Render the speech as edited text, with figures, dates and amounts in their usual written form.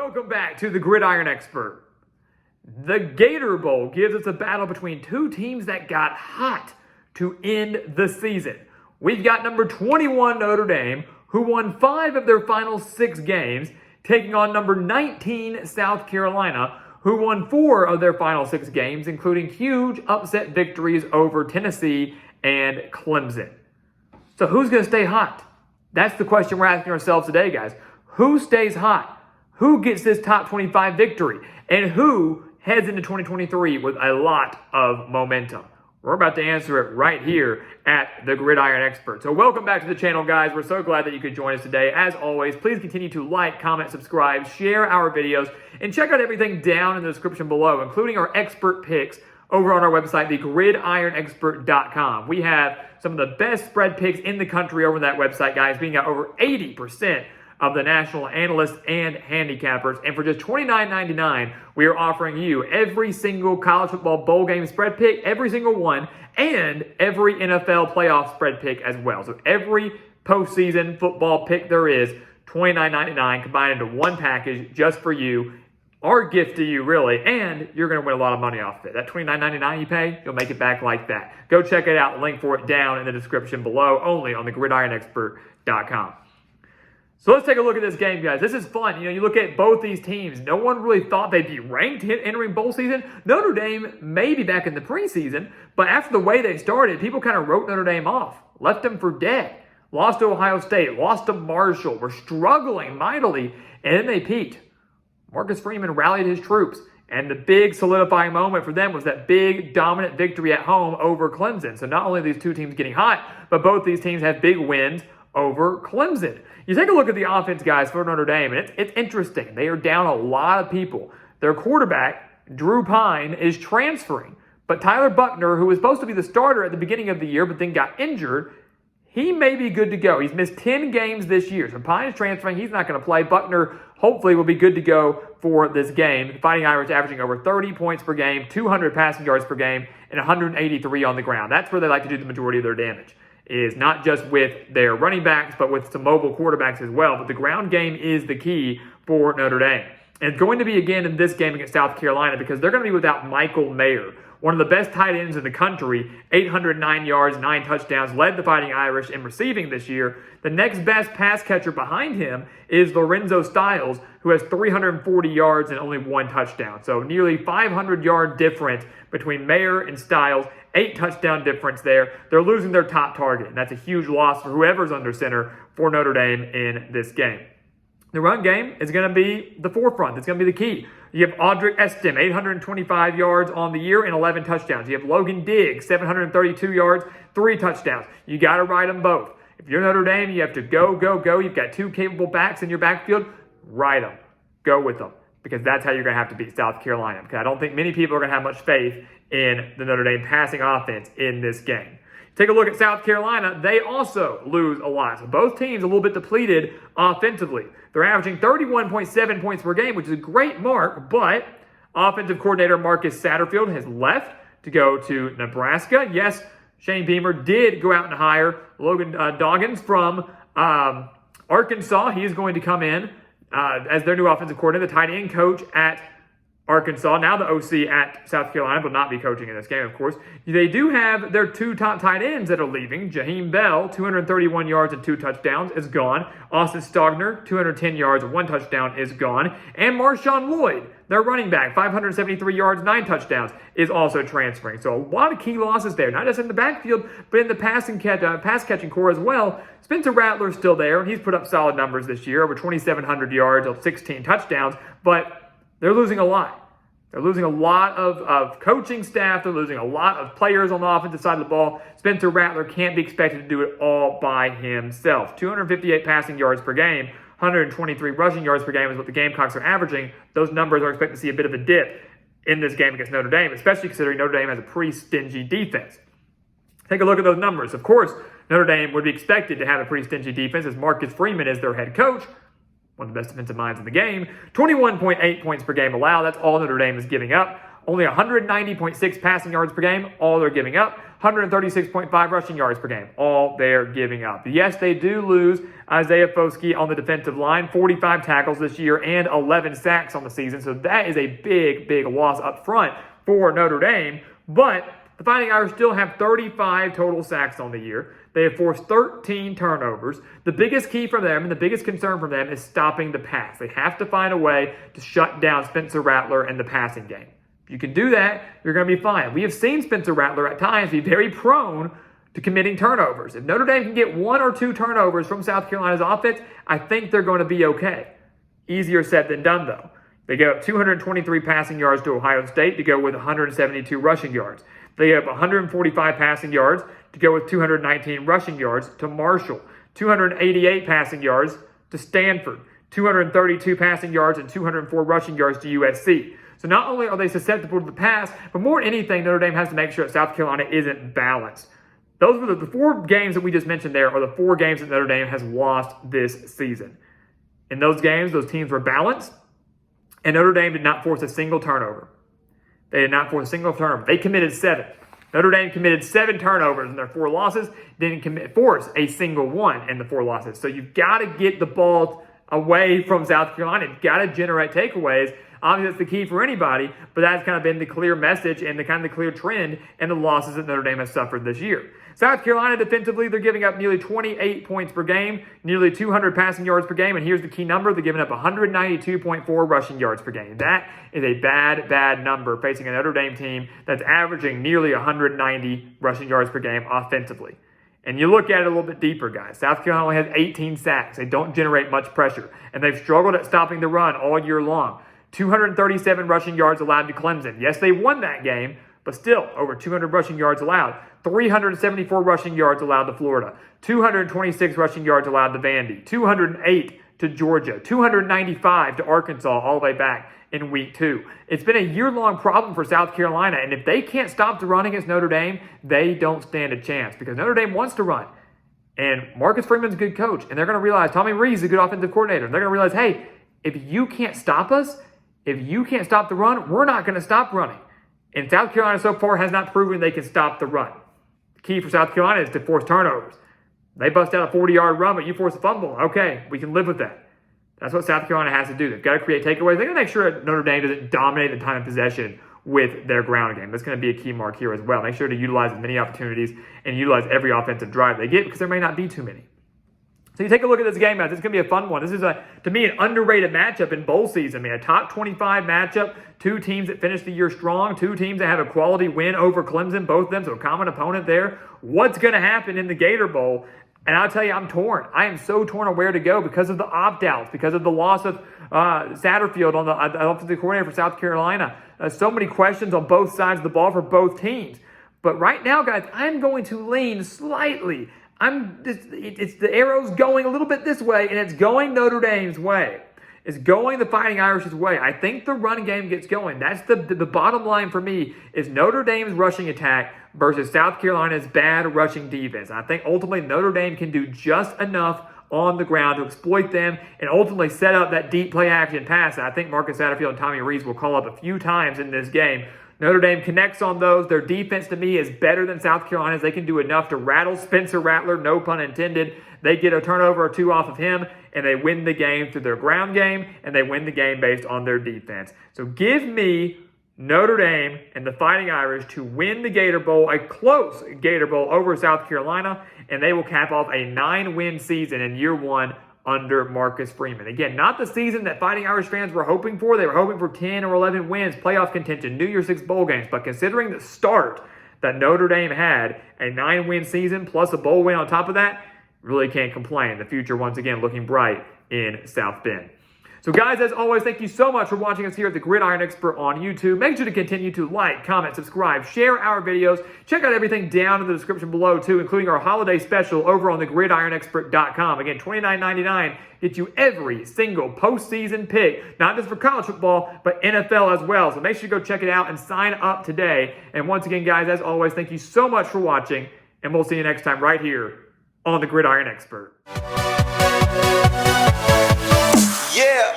Welcome back to the Gridiron Expert. The Gator Bowl gives us a battle between two teams that got hot to end the season. We've got number 21 Notre Dame, who won 5 of their final 6 games, taking on number 19 South Carolina, who won 4 of their final 6 games, including huge upset victories over Tennessee and Clemson. So who's going to stay hot? That's the question we're asking ourselves today, guys. Who stays hot? Who gets this top 25 victory? And who heads into 2023 with a lot of momentum? We're about to answer it right here at the Gridiron Expert. So welcome back to the channel, guys. We're so glad that you could join us today. As always, please continue to like, comment, subscribe, share our videos, and check out everything down in the description below, including our expert picks over on our website, thegridironexpert.com. We have some of the best spread picks in the country over that website, guys, being out over 80% of the national analysts and handicappers. And for just $29.99, we are offering you every single college football bowl game spread pick, every single one, and every NFL playoff spread pick as well. So every postseason football pick there is, $29.99 combined into one package just for you. Our gift to you, really, and you're going to win a lot of money off of it. That $29.99 you pay, you'll make it back like that. Go check it out. Link for it down in the description below, only on thegridironexpert.com. So let's take a look at this game, guys. This is fun. You look at both these teams. No one really thought they'd be ranked entering bowl season. Notre Dame may be back in the preseason, but after the way they started, people kind of wrote Notre Dame off, left them for dead. Lost to Ohio State, lost to Marshall, were struggling mightily, and then they peaked. Marcus Freeman rallied his troops, and the big solidifying moment for them was that big dominant victory at home over Clemson. So not only are these two teams getting hot, but both these teams have big wins over Clemson. You take a look at the offense, guys, for Notre Dame, and it's interesting. They are down a lot of people. Their quarterback, Drew Pine, is transferring, but Tyler Buckner, who was supposed to be the starter at the beginning of the year but then got injured, he may be good to go. He's missed 10 games this year. So Pine is transferring. He's not going to play. Buckner hopefully will be good to go for this game. The Fighting Irish averaging over 30 points per game, 200 passing yards per game, and 183 on the ground. That's where they like to do the majority of their damage, is not just with their running backs, but with some mobile quarterbacks as well. But the ground game is the key for Notre Dame. And it's going to be again in this game against South Carolina because they're going to be without Michael Mayer, one of the best tight ends in the country, 809 yards, 9 touchdowns, led the Fighting Irish in receiving this year. The next best pass catcher behind him is Lorenzo Styles, who has 340 yards and only 1 touchdown. So nearly 500-yard difference between Mayer and Styles, 8 touchdown difference there. They're losing their top target, and that's a huge loss for whoever's under center for Notre Dame in this game. The run game is going to be the forefront. It's going to be the key. You have Audric Estim, 825 yards on the year and 11 touchdowns. You have Logan Diggs, 732 yards, 3 touchdowns. You got to ride them both. If you're Notre Dame, you have to go. You've got 2 capable backs in your backfield. Ride them. Go with them, because that's how you're going to have to beat South Carolina. Because I don't think many people are going to have much faith in the Notre Dame passing offense in this game. Take a look at South Carolina. They also lose a lot. So both teams a little bit depleted offensively. They're averaging 31.7 points per game, which is a great mark, but offensive coordinator Marcus Satterfield has left to go to Nebraska. Yes, Shane Beamer did go out and hire Logan Doggins from Arkansas. He is going to come in as their new offensive coordinator, the tight end coach at Arkansas, now the OC at South Carolina, will not be coaching in this game, of course. They do have their 2 top tight ends that are leaving. Jaheim Bell, 231 yards and 2 touchdowns, is gone. Austin Stogner, 210 yards and 1 touchdown, is gone. And Marshawn Lloyd, their running back, 573 yards, 9 touchdowns, is also transferring. So a lot of key losses there, not just in the backfield, but in the pass-catching core as well. Spencer Rattler's still there, and he's put up solid numbers this year, over 2,700 yards, 16 touchdowns, but they're losing a lot. They're losing a lot of coaching staff. They're losing a lot of players on the offensive side of the ball. Spencer Rattler can't be expected to do it all by himself. 258 passing yards per game, 123 rushing yards per game is what the Gamecocks are averaging. Those numbers are expected to see a bit of a dip in this game against Notre Dame, especially considering Notre Dame has a pretty stingy defense. Take a look at those numbers. Of course, Notre Dame would be expected to have a pretty stingy defense as Marcus Freeman is their head coach, one of the best defensive minds in the game. 21.8 points per game allowed. That's all Notre Dame is giving up. Only 190.6 passing yards per game, all they're giving up. 136.5 rushing yards per game. All they're giving up. Yes, they do lose Isaiah Foskey on the defensive line, 45 tackles this year and 11 sacks on the season. So that is a big, big loss up front for Notre Dame. But the Fighting Irish still have 35 total sacks on the year. They have forced 13 turnovers. The biggest key for them and the biggest concern for them is stopping the pass. They have to find a way to shut down Spencer Rattler in the passing game. If you can do that, you're going to be fine. We have seen Spencer Rattler at times be very prone to committing turnovers. If Notre Dame can get 1 or 2 turnovers from South Carolina's offense, I think they're going to be okay. Easier said than done, though. They gave up 223 passing yards to Ohio State to go with 172 rushing yards. They have 145 passing yards to go with 219 rushing yards to Marshall, 288 passing yards to Stanford, 232 passing yards and 204 rushing yards to USC. So not only are they susceptible to the pass, but more than anything, Notre Dame has to make sure that South Carolina isn't balanced. Those were the 4 games that we just mentioned there are the 4 games that Notre Dame has lost this season. In those games, those teams were balanced, and Notre Dame did not force a single turnover. They did not force a single turnover. They committed 7. Notre Dame committed 7 turnovers in their 4 losses, didn't force a single one in the 4 losses. So you've got to get the ball away from South Carolina. You've got to generate takeaways. Obviously, that's the key for anybody, but that's kind of been the clear message and the kind of the clear trend in the losses that Notre Dame has suffered this year. South Carolina defensively, they're giving up nearly 28 points per game, nearly 200 passing yards per game, and here's the key number. They're giving up 192.4 rushing yards per game. That is a bad, bad number facing a Notre Dame team that's averaging nearly 190 rushing yards per game offensively. And you look at it a little bit deeper, guys. South Carolina only has 18 sacks. They don't generate much pressure, and they've struggled at stopping the run all year long. 237 rushing yards allowed to Clemson. Yes, they won that game, but still over 200 rushing yards allowed. 374 rushing yards allowed to Florida. 226 rushing yards allowed to Vandy. 208 to Georgia. 295 to Arkansas all the way back in week 2. It's been a year-long problem for South Carolina, and if they can't stop the run against Notre Dame, they don't stand a chance because Notre Dame wants to run. And Marcus Freeman's a good coach, and they're going to realize Tommy Rees is a good offensive coordinator. And they're going to realize, hey, if you can't stop us, if you can't stop the run, we're not going to stop running. And South Carolina so far has not proven they can stop the run. The key for South Carolina is to force turnovers. They bust out a 40-yard run, but you force a fumble. Okay, we can live with that. That's what South Carolina has to do. They've got to create takeaways. They've got to make sure that Notre Dame doesn't dominate the time of possession with their ground game. That's going to be a key mark here as well. Make sure to utilize as many opportunities and utilize every offensive drive they get because there may not be too many. So you take a look at this game, guys. It's going to be a fun one. This is, to me, an underrated matchup in bowl season. I mean, a top 25 matchup, 2 teams that finished the year strong, 2 teams that have a quality win over Clemson, both of them, so a common opponent there. What's going to happen in the Gator Bowl? And I'll tell you, I'm torn. I am so torn on where to go because of the opt-outs, because of the loss of Satterfield on the offensive coordinator for South Carolina. So many questions on both sides of the ball for both teams. But right now, guys, I'm going to lean slightly. It's the arrow's going a little bit this way, and it's going Notre Dame's way. It's going the Fighting Irish's way. I think the run game gets going. That's the bottom line for me is Notre Dame's rushing attack versus South Carolina's bad rushing defense. And I think ultimately Notre Dame can do just enough on the ground to exploit them and ultimately set up that deep play action pass that I think Marcus Satterfield and Tommy Rees will call up a few times in this game. Notre Dame connects on those. Their defense, to me, is better than South Carolina's. They can do enough to rattle Spencer Rattler, no pun intended. They get a turnover or 2 off of him, and they win the game through their ground game, and they win the game based on their defense. So give me Notre Dame and the Fighting Irish to win the Gator Bowl, a close Gator Bowl over South Carolina, and they will cap off a 9-win season in year 1 under Marcus Freeman. Again, not the season that Fighting Irish fans were hoping for. They were hoping for 10 or 11 wins, playoff contention, New Year's Six bowl games. But considering the start that Notre Dame had, a 9-win season plus a bowl win on top of that, really can't complain. The future, once again, looking bright in South Bend. So guys, as always, thank you so much for watching us here at the Gridiron Expert on YouTube. Make sure to continue to like, comment, subscribe, share our videos. Check out everything down in the description below too, including our holiday special over on thegridironexpert.com. Again, $29.99 gets you every single postseason pick, not just for college football, but NFL as well. So make sure to go check it out and sign up today. And once again, guys, as always, thank you so much for watching, and we'll see you next time right here on the Gridiron Expert. Yeah.